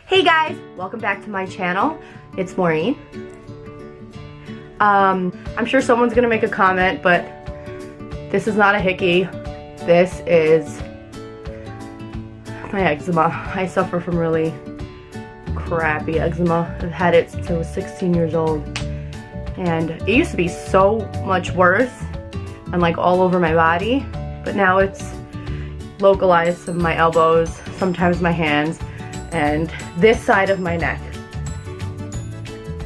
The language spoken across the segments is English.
Hey guys, welcome back to my channel. It's Maureen. I'm sure someone's gonna make a comment, but this is not a hickey. This is my eczema. I suffer from really crappy eczema. I've had it since I was 16 years old. And it used to be so much worse and like all over my body, but now it's localized to my elbows, sometimes my hands, and this side of my neck.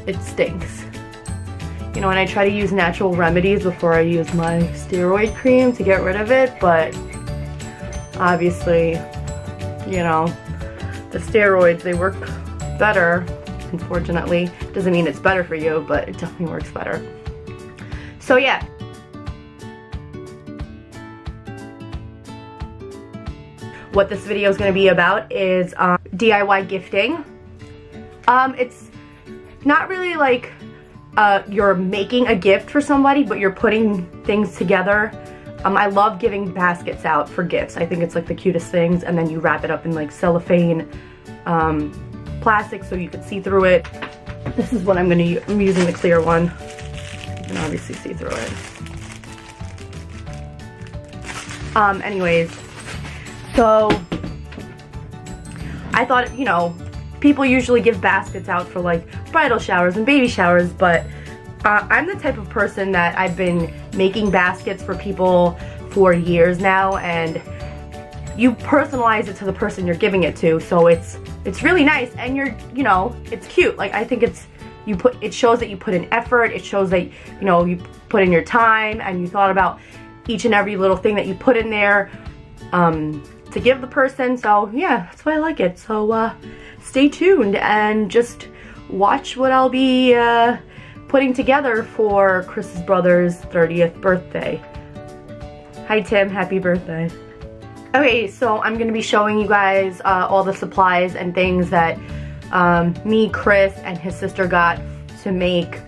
It stinks. You know, and I try to use natural remedies before I use my steroid cream to get rid of it, but obviously, you know, the steroids, they work better, unfortunately. Doesn't mean it's better for you, but it definitely works better. So yeah. What this video is going to be about is DIY gifting. It's not really like you're making a gift for somebody, but you're putting things together. I love giving baskets out for gifts. I think it's like the cutest things, and then you wrap it up in like cellophane plastic so you can see through it. This is what I'm going to use. I'm using the clear one. You can obviously see through it. Anyways, so I thought, you know, people usually give baskets out for like bridal showers and baby showers, but I'm the type of person that I've been making baskets for people for years now, and you personalize it to the person you're giving it to, so it's really nice, and you know, it's cute. Like, I think it shows that you put in effort. It shows that, you know, you put in your time and you thought about each and every little thing that you put in there to give the person. So yeah, that's why I like it. So stay tuned and just watch what I'll be putting together for Chris's brother's 30th birthday. Hi Tim, happy birthday. Okay, so I'm going to be showing you guys all the supplies and things that me, Chris, and his sister got to make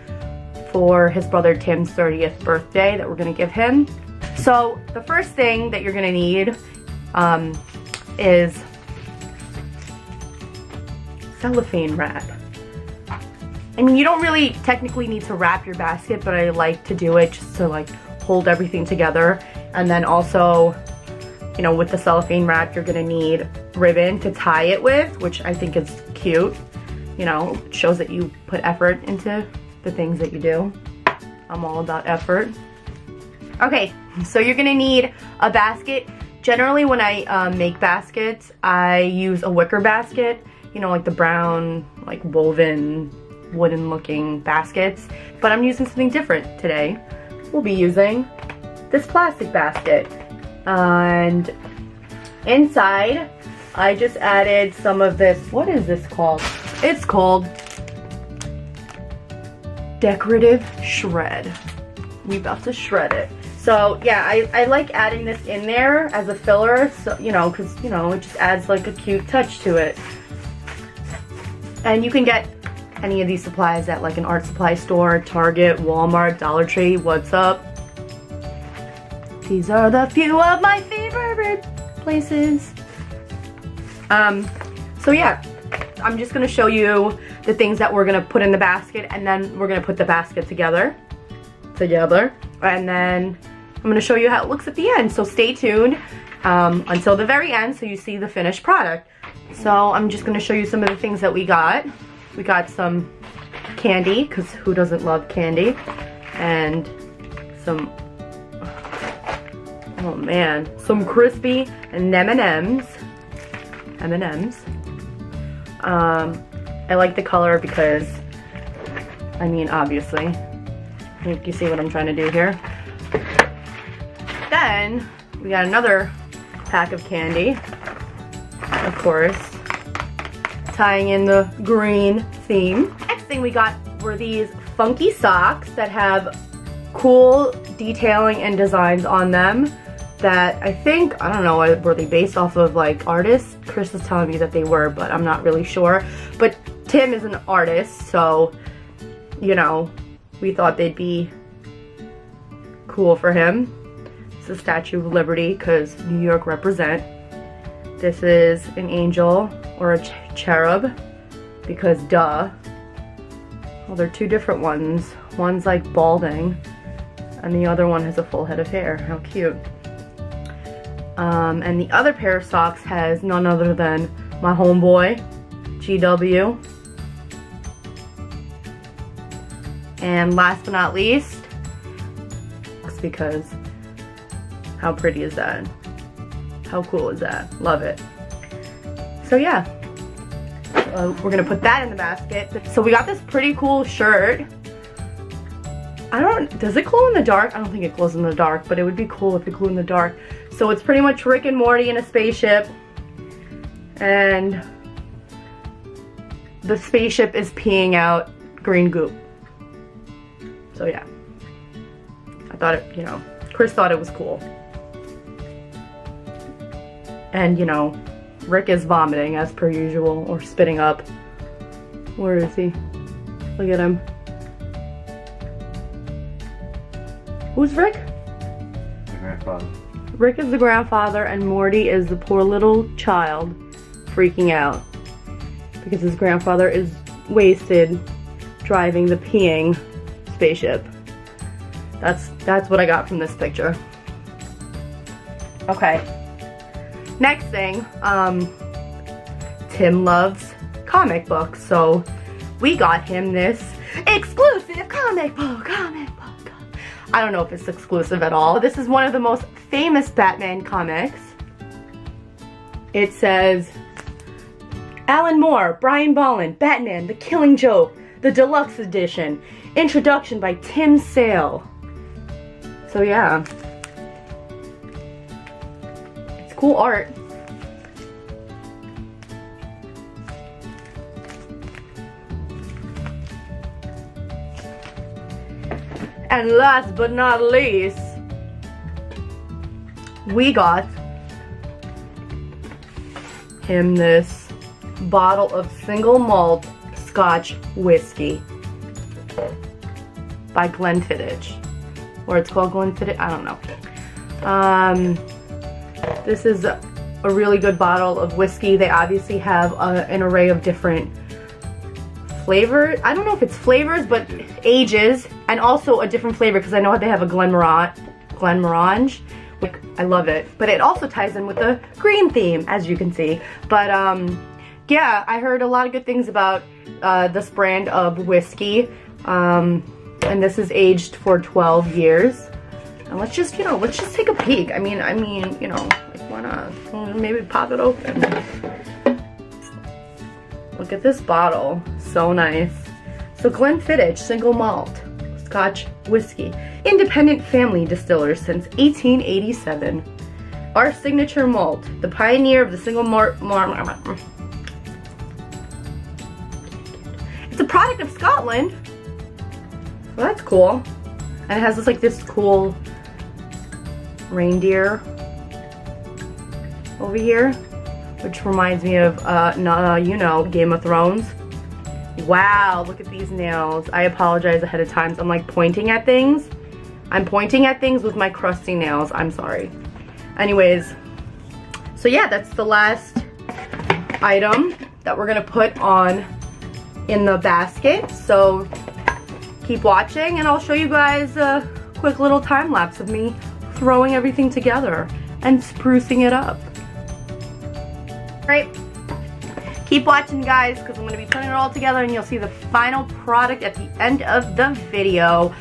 for his brother Tim's 30th birthday that we're going to give him. So the first thing that you're going to need is cellophane wrap. I mean, you don't really technically need to wrap your basket, but I like to do it just to like hold everything together. And then also, you know, with the cellophane wrap, you're gonna need ribbon to tie it with, which I think is cute. You know, it shows that you put effort into the things that you do. I'm all about effort. Okay, so you're gonna need a basket. Generally, when I make baskets, I use a wicker basket. You know, like the brown, like woven, wooden-looking baskets. But I'm using something different today. We'll be using this plastic basket. And inside, I just added some of this. What is this called? It's called decorative shred. We're about to shred it. So yeah, I like adding this in there as a filler, so, you know, because, you know, it just adds like a cute touch to it. And you can get any of these supplies at like an art supply store, Target, Walmart, Dollar Tree. What's up? These are the few of my favorite places. So yeah, I'm just gonna show you the things that we're gonna put in the basket, and then we're gonna put the basket together, and then I'm gonna show you how it looks at the end. So stay tuned until the very end so you see the finished product. So I'm just gonna show you some of the things that we got. We got some candy, because who doesn't love candy? And some, oh man, some crispy M&Ms. I like the color because, I mean, obviously, I think you see what I'm trying to do here. Then we got another pack of candy, of course, tying in the green theme. Next thing we got were these funky socks that have cool detailing and designs on them that I think, I don't know, were they based off of like artists? Chris is telling me that they were, but I'm not really sure. But Tim is an artist, so, you know, we thought they'd be cool for him. It's the Statue of Liberty, because New York represent. This is an angel or a cherub because duh. Well, they're two different ones. One's like balding, and the other one has a full head of hair. How cute. And the other pair of socks has none other than my homeboy, GW. And last but not least, because how pretty is that? How cool is that? Love it. So yeah, we're gonna put that in the basket. So we got this pretty cool shirt. Does it glow in the dark? I don't think it glows in the dark, but it would be cool if it glowed in the dark. So it's pretty much Rick and Morty in a spaceship, and the spaceship is peeing out green goop. So yeah, I thought it, you know, Chris thought it was cool. And you know, Rick is vomiting as per usual, or spitting up. Where is he? Look at him. Who's Rick? The grandfather. Rick is the grandfather, and Morty is the poor little child freaking out because his grandfather is wasted driving the peeing spaceship. That's what I got from this picture. Okay. Next thing, Tim loves comic books, so we got him this exclusive comic book. I don't know if it's exclusive at all. This is one of the most famous Batman comics. It says, Alan Moore, Brian Bolland, Batman, The Killing Joke, the Deluxe Edition, introduction by Tim Sale. So yeah, it's cool art. And last but not least, we got him this bottle of single malt Scotch whiskey by Glenfiddich, or it's called Glenfiddich, I don't know. This is a really good bottle of whiskey. They obviously have an array of different flavors. I don't know if it's flavors, but ages, and also a different flavor, because I know they have a Glenmorangie. I love it, but it also ties in with the green theme, as you can see. But yeah, I heard a lot of good things about this brand of whiskey, and this is aged for 12 years. And let's just take a peek. I mean, you know, like, why not? Maybe pop it open. Look at this bottle, so nice. So Glenfiddich single malt Scotch whiskey, independent family distillers since 1887. Our signature malt, the pioneer of the single malt. It's a product of Scotland. Well, that's cool. And it has this cool reindeer over here, which reminds me of you know, Game of Thrones. Wow, look at these nails. I apologize ahead of time. I'm like pointing at things. I'm pointing at things with my crusty nails. I'm sorry. Anyways, so yeah, that's the last item that we're gonna put on in the basket. So keep watching, and I'll show you guys a quick little time lapse of me throwing everything together and sprucing it up. Right? Keep watching, guys, because I'm going to be putting it all together, and you'll see the final product at the end of the video.